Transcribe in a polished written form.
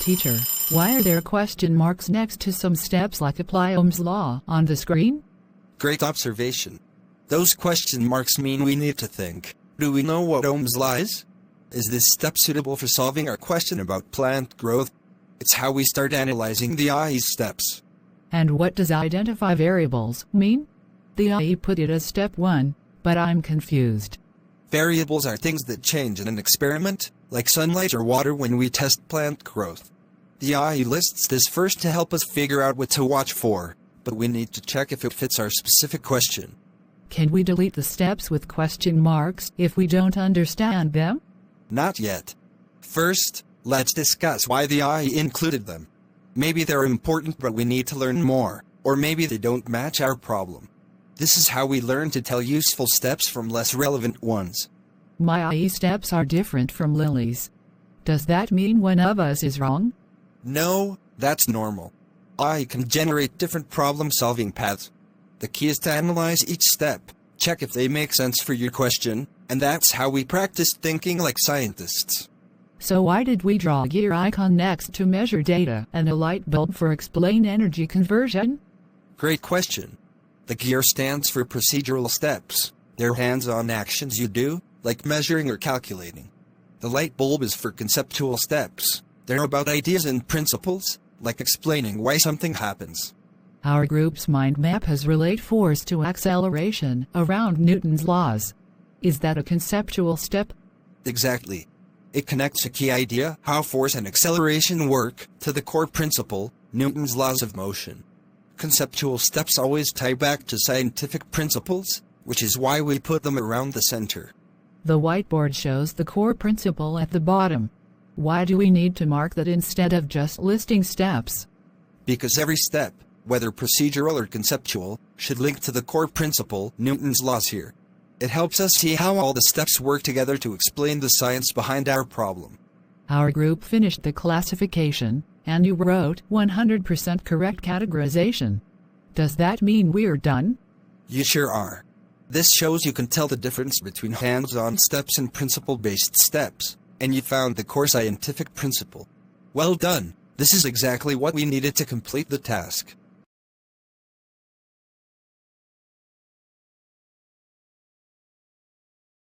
Teacher, why are there question marks next to some steps like apply Ohm's law on the screen? Great observation. Those question marks mean we need to think. Do we know what Ohm's law is? Is this step suitable for solving our question about plant growth? It's how we start analyzing the IE's steps. And what does identify variables mean? The IE put it as step 1, but I'm confused. Variables are things that change in an experiment, like sunlight or water when we test plant growth. The IE lists this first to help us figure out what to watch for, but we need to check if it fits our specific question. Can we delete the steps with question marks if we don't understand them? Not yet. First, let's discuss why the IE included them. Maybe they're important but we need to learn more, or maybe they don't match our problem. This is how we learn to tell useful steps from less relevant ones. My IE steps are different from Lily's. Does that mean one of us is wrong? No, that's normal. IE can generate different problem-solving paths. The key is to analyze each step, check if they make sense for your question, and that's how we practice thinking like scientists. So why did we draw a gear icon next to measure data and a light bulb for explain energy conversion? Great question. The gear stands for procedural steps. They're hands-on actions you do, like measuring or calculating. The light bulb is for conceptual steps. They're about ideas and principles, like explaining why something happens. Our group's mind map has relate force to acceleration around Newton's laws. Is that a conceptual step? Exactly. It connects a key idea, how force and acceleration work, to the core principle, Newton's laws of motion. Conceptual steps always tie back to scientific principles, which is why we put them around the center. The whiteboard shows the core principle at the bottom. Why do we need to mark that instead of just listing steps? Because every step, whether procedural or conceptual, should link to the core principle, Newton's laws here. It helps us see how all the steps work together to explain the science behind our problem. Our group finished the classification, and you wrote 100% correct categorization. Does that mean we're done? You sure are. This shows you can tell the difference between hands-on steps and principle-based steps, and you found the core scientific principle. Well done. This is exactly what we needed to complete the task.